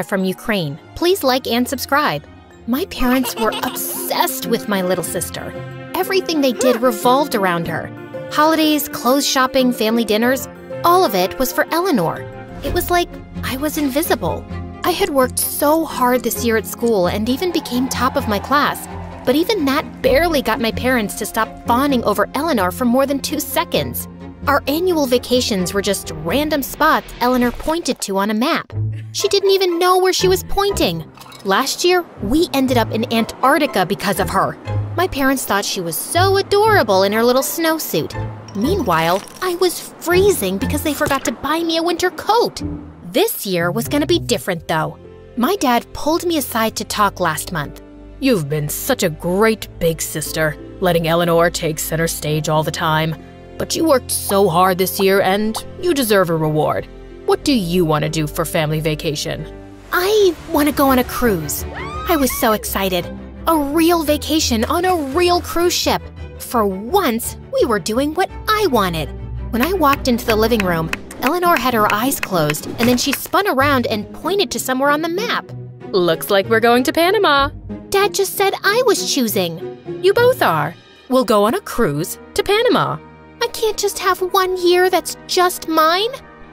from Ukraine. Please like and subscribe. My parents were obsessed with my little sister. Everything they did revolved around her. Holidays, clothes shopping, family dinners, all of it was for Eleanor. It was like I was invisible. I had worked so hard this year at school and even became top of my class, but even that barely got my parents to stop fawning over Eleanor for more than 2 seconds. Our annual vacations were just random spots Eleanor pointed to on a map. She didn't even know where she was pointing. Last year, we ended up in Antarctica because of her. My parents thought she was so adorable in her little snowsuit. Meanwhile, I was freezing because they forgot to buy me a winter coat. This year was gonna be different though. My dad pulled me aside to talk last month. You've been such a great big sister, letting Eleanor take center stage all the time. But you worked so hard this year and you deserve a reward. What do you want to do for family vacation? I want to go on a cruise. I was so excited. A real vacation on a real cruise ship. For once, we were doing what I wanted. When I walked into the living room, Eleanor had her eyes closed and then she spun around and pointed to somewhere on the map. Looks like we're going to Panama. Dad just said I was choosing. You both are. We'll go on a cruise to Panama. I can't just have 1 year that's just mine?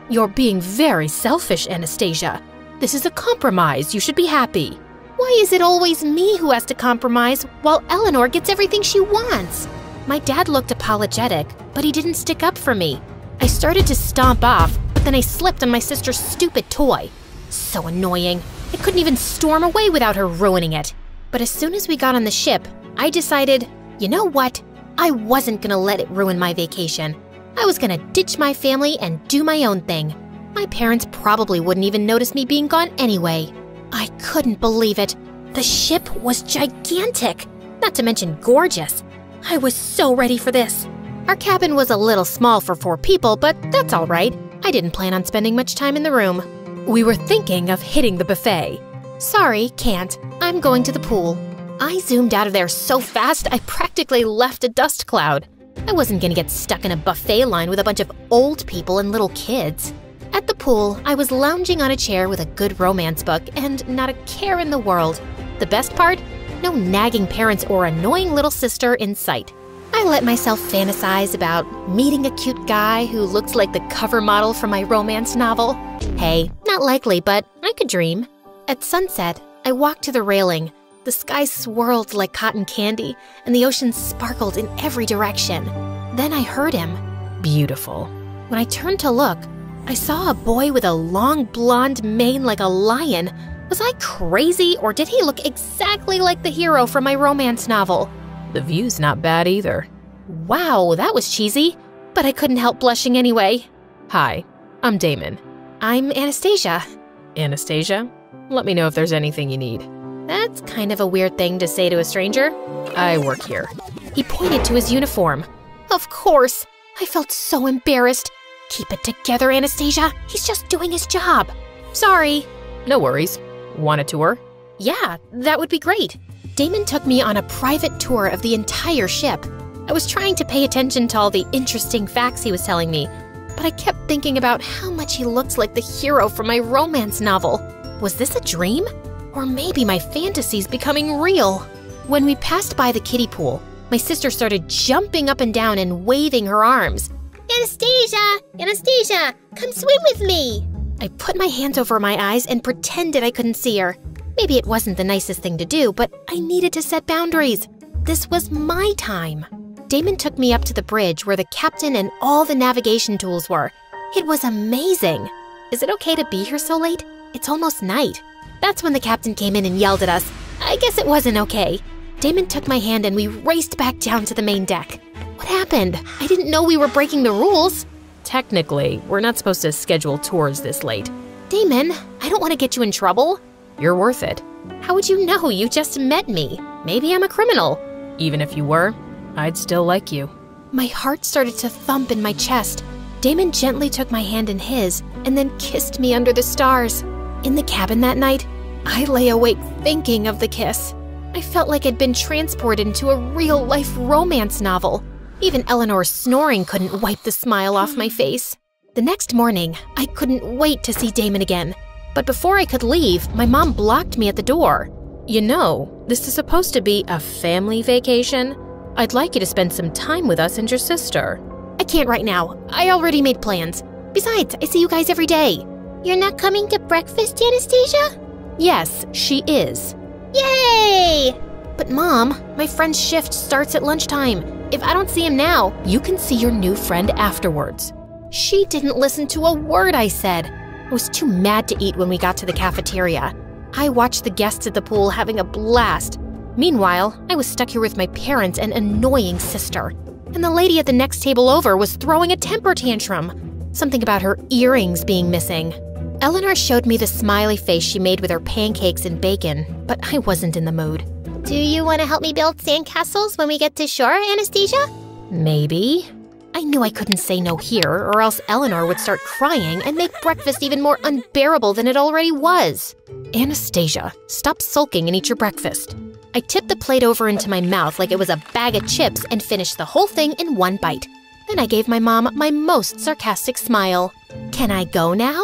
You're being very selfish, Anastasia. This is a compromise. You should be happy. Why is it always me who has to compromise while Eleanor gets everything she wants? My dad looked apologetic, but he didn't stick up for me. I started to stomp off, but then I slipped on my sister's stupid toy. So annoying. I couldn't even storm away without her ruining it. But as soon as we got on the ship, I decided, you know what? I wasn't gonna let it ruin my vacation. I was gonna ditch my family and do my own thing. My parents probably wouldn't even notice me being gone anyway. I couldn't believe it. The ship was gigantic, not to mention gorgeous. I was so ready for this. Our cabin was a little small for 4 people, but that's all right. I didn't plan on spending much time in the room. We were thinking of hitting the buffet. Sorry, can't. I'm going to the pool. I zoomed out of there so fast, I practically left a dust cloud. I wasn't gonna get stuck in a buffet line with a bunch of old people and little kids. At the pool, I was lounging on a chair with a good romance book and not a care in the world. The best part? No nagging parents or annoying little sister in sight. I let myself fantasize about meeting a cute guy who looks like the cover model from my romance novel. Hey, not likely, but I could dream. At sunset, I walked to the railing. The sky swirled like cotton candy, and the ocean sparkled in every direction. Then I heard him. Beautiful. When I turned to look, I saw a boy with a long blonde mane like a lion. Was I crazy, or did he look exactly like the hero from my romance novel? The view's not bad either. Wow, that was cheesy, but I couldn't help blushing anyway. Hi, I'm Damon. I'm Anastasia. Anastasia? Let me know if there's anything you need. That's kind of a weird thing to say to a stranger. I work here. He pointed to his uniform. Of course. I felt so embarrassed. Keep it together, Anastasia. He's just doing his job. Sorry. No worries. Want a tour? Yeah, that would be great. Damon took me on a private tour of the entire ship. I was trying to pay attention to all the interesting facts he was telling me, but I kept thinking about how much he looked like the hero from my romance novel. Was this a dream? Or maybe my fantasy's becoming real. When we passed by the kiddie pool, my sister started jumping up and down and waving her arms. Anastasia! Anastasia! Come swim with me! I put my hands over my eyes and pretended I couldn't see her. Maybe it wasn't the nicest thing to do, but I needed to set boundaries. This was my time. Damon took me up to the bridge where the captain and all the navigation tools were. It was amazing. Is it okay to be here so late? It's almost night. That's when the captain came in and yelled at us. I guess it wasn't okay. Damon took my hand and we raced back down to the main deck. What happened? I didn't know we were breaking the rules. Technically, we're not supposed to schedule tours this late. Damon, I don't want to get you in trouble. You're worth it. How would you know? You just met me. Maybe I'm a criminal. Even if you were, I'd still like you. My heart started to thump in my chest. Damon gently took my hand in his and then kissed me under the stars. In the cabin that night, I lay awake thinking of the kiss. I felt like I'd been transported into a real-life romance novel. Even Eleanor's snoring couldn't wipe the smile off my face. The next morning, I couldn't wait to see Damon again. But before I could leave, my mom blocked me at the door. You know, this is supposed to be a family vacation. I'd like you to spend some time with us and your sister. I can't right now. I already made plans. Besides, I see you guys every day. You're not coming to breakfast, Anastasia? Yes, she is. Yay! But Mom, my friend's shift starts at lunchtime. If I don't see him now, You can see your new friend afterwards. she didn't listen to a word I said. I was too mad to eat when we got to the cafeteria. I watched the guests at the pool having a blast. Meanwhile, I was stuck here with my parents and annoying sister. And the lady at the next table over was throwing a temper tantrum. Something about her earrings being missing. Eleanor showed me the smiley face she made with her pancakes and bacon, but I wasn't in the mood. Do you want to help me build sandcastles when we get to shore, Anastasia? Maybe. I knew I couldn't say no here, or else Eleanor would start crying and make breakfast even more unbearable than it already was. Anastasia, stop sulking and eat your breakfast. I tipped the plate over into my mouth like it was a bag of chips and finished the whole thing in one bite. Then I gave my mom my most sarcastic smile. Can I go now?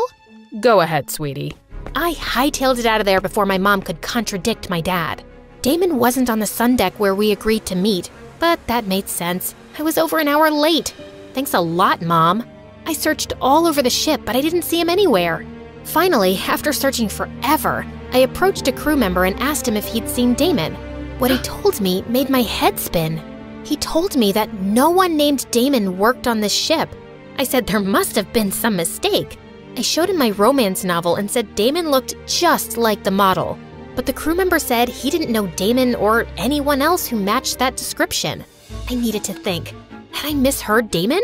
Go ahead, sweetie. I hightailed it out of there before my mom could contradict my dad. Damon wasn't on the sun deck where we agreed to meet, but that made sense. I was over an hour late. Thanks a lot, Mom. I searched all over the ship, but I didn't see him anywhere. Finally, after searching forever, I approached a crew member and asked him if he'd seen Damon. What he told me made my head spin. He told me that no one named Damon worked on this ship. I said there must have been some mistake. I showed him my romance novel and said Damon looked just like the model. But the crew member said he didn't know Damon or anyone else who matched that description. I needed to think. Had I misheard Damon?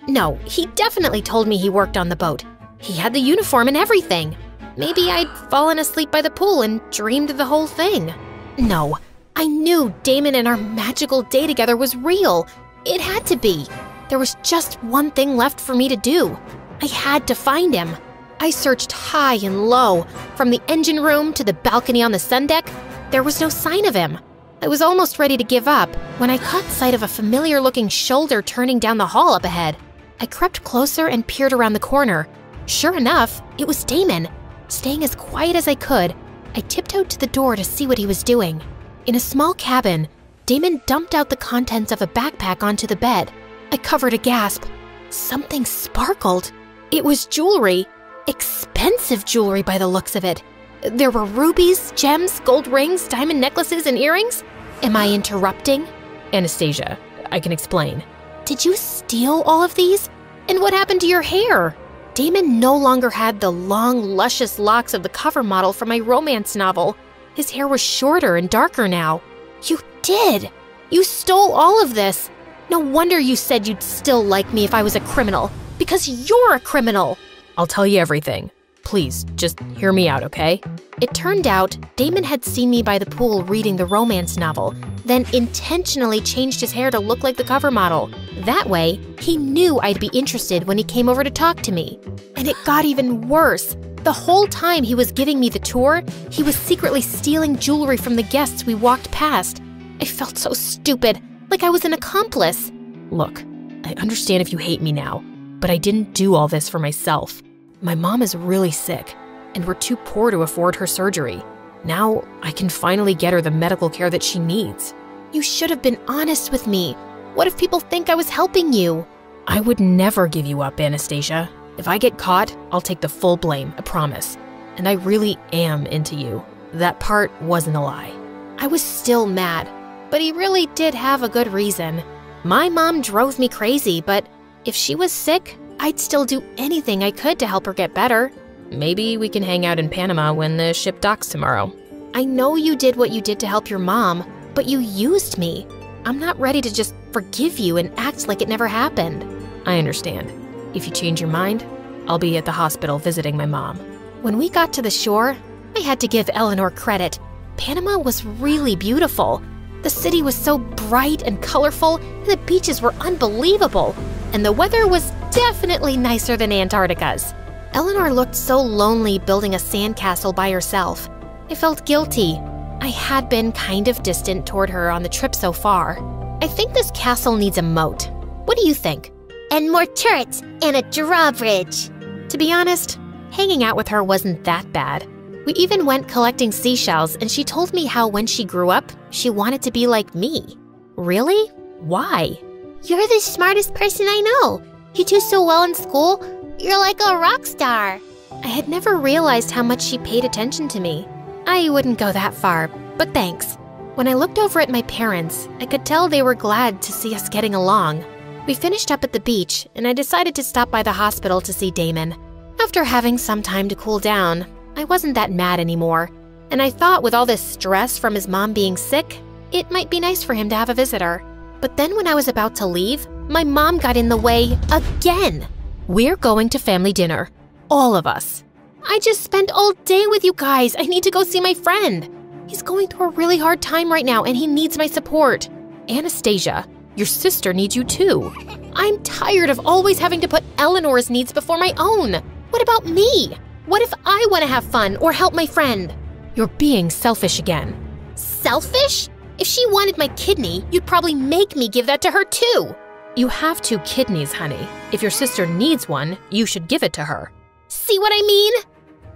No, he definitely told me he worked on the boat. He had the uniform and everything. Maybe I'd fallen asleep by the pool and dreamed the whole thing. No, I knew Damon and our magical day together was real. It had to be. There was just one thing left for me to do. I had to find him. I searched high and low, from the engine room to the balcony on the sun deck. There was no sign of him. I was almost ready to give up when I caught sight of a familiar-looking shoulder turning down the hall up ahead. I crept closer and peered around the corner. Sure enough, it was Damon. Staying as quiet as I could, I tiptoed to the door to see what he was doing. In a small cabin, Damon dumped out the contents of a backpack onto the bed. I covered a gasp. Something sparkled. It was jewelry. Expensive jewelry by the looks of it. There were rubies, gems, gold rings, diamond necklaces, and earrings. Am I interrupting? Anastasia, I can explain. Did you steal all of these? And what happened to your hair? Damon no longer had the long, luscious locks of the cover model from my romance novel. His hair was shorter and darker now. You did! You stole all of this! No wonder you said you'd still like me if I was a criminal. Because you're a criminal! I'll tell you everything. Please, just hear me out, okay? It turned out Damon had seen me by the pool reading the romance novel, then intentionally changed his hair to look like the cover model. That way, he knew I'd be interested when he came over to talk to me. And it got even worse. The whole time he was giving me the tour, he was secretly stealing jewelry from the guests we walked past. I felt so stupid, like I was an accomplice. Look, I understand if you hate me now, but I didn't do all this for myself. My mom is really sick, and we're too poor to afford her surgery. Now I can finally get her the medical care that she needs. You should have been honest with me. What if people think I was helping you? I would never give you up, Anastasia. If I get caught, I'll take the full blame, I promise. And I really am into you. That part wasn't a lie. I was still mad, but he really did have a good reason. My mom drove me crazy, but if she was sick, I'd still do anything I could to help her get better. Maybe we can hang out in Panama when the ship docks tomorrow. I know you did what you did to help your mom, but you used me. I'm not ready to just forgive you and act like it never happened. I understand. If you change your mind, I'll be at the hospital visiting my mom. When we got to the shore, I had to give Eleanor credit. Panama was really beautiful. The city was so bright and colorful, and the beaches were unbelievable. And the weather was definitely nicer than Antarctica's. Eleanor looked so lonely building a sandcastle by herself. I felt guilty. I had been kind of distant toward her on the trip so far. I think this castle needs a moat. What do you think? And more turrets and a drawbridge. To be honest, Hanging out with her wasn't that bad. We even went collecting seashells, and she told me how when she grew up, she wanted to be like me. Really? Why? You're the smartest person I know. You do so well in school. You're like a rock star. I had never realized how much she paid attention to me. I wouldn't go that far, but thanks. When I looked over at my parents, I could tell they were glad to see us getting along. We finished up at the beach, and I decided to stop by the hospital to see Damon. After having some time to cool down, I wasn't that mad anymore, and I thought with all this stress from his mom being sick, it might be nice for him to have a visitor. But then when I was about to leave, my mom got in the way again. We're going to family dinner. All of us. I just spent all day with you guys. I need to go see my friend. He's going through a really hard time right now, and he needs my support. Anastasia, your sister needs you too. I'm tired of always having to put Eleanor's needs before my own. What about me? What if I want to have fun or help my friend? You're being selfish again. Selfish? If she wanted my kidney, you'd probably make me give that to her too. You have 2 kidneys, honey. If your sister needs one, you should give it to her. See what I mean?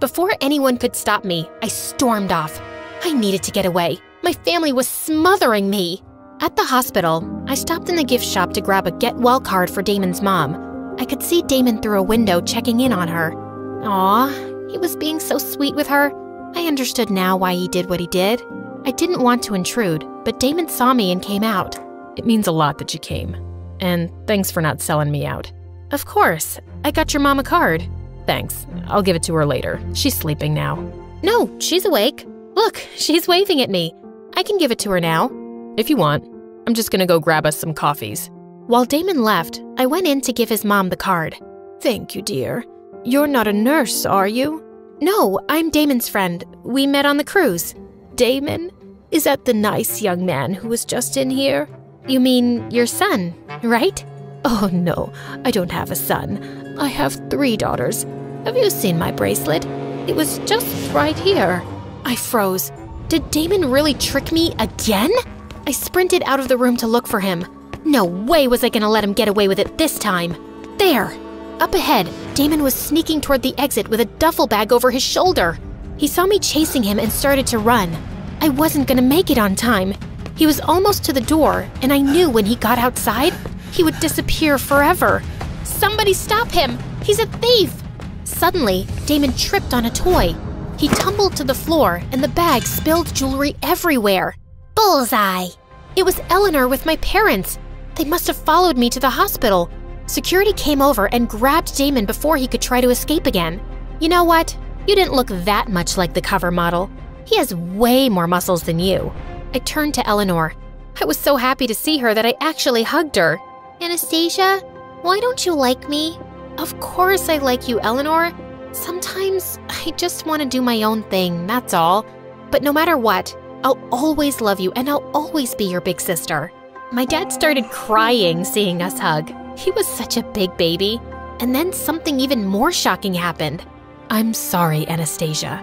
Before anyone could stop me, I stormed off. I needed to get away. My family was smothering me. At the hospital, I stopped in the gift shop to grab a get-well card for Damon's mom. I could see Damon through a window checking in on her. Aw, he was being so sweet with her. I understood now why he did what he did. I didn't want to intrude, but Damon saw me and came out. It means a lot that you came. And thanks for not selling me out. Of course. I got your mom a card. Thanks. I'll give it to her later. She's sleeping now. No, she's awake. Look, she's waving at me. I can give it to her now. If you want. I'm just gonna go grab us some coffees. While Damon left, I went in to give his mom the card. Thank you, dear. You're not a nurse, are you? No, I'm Damon's friend. We met on the cruise. Damon? Is that the nice young man who was just in here? You mean your son, right? Oh, no, I don't have a son. I have 3 daughters. Have you seen my bracelet? It was just right here. I froze. Did Damon really trick me again? I sprinted out of the room to look for him. No way was I gonna let him get away with it this time. There! Up ahead, Damon was sneaking toward the exit with a duffel bag over his shoulder. He saw me chasing him and started to run. I wasn't gonna make it on time. He was almost to the door, and I knew when he got outside, he would disappear forever. Somebody stop him! He's a thief! Suddenly, Damon tripped on a toy. He tumbled to the floor, and the bag spilled jewelry everywhere. Bullseye! It was Eleanor with my parents. They must have followed me to the hospital. Security came over and grabbed Damon before he could try to escape again. You know what? You didn't look that much like the cover model. He has way more muscles than you. I turned to Eleanor. I was so happy to see her that I actually hugged her. Anastasia, why don't you like me? Of course I like you, Eleanor. Sometimes I just want to do my own thing, that's all. But no matter what, I'll always love you and I'll always be your big sister. My dad started crying seeing us hug. He was such a big baby. And then something even more shocking happened. I'm sorry, Anastasia.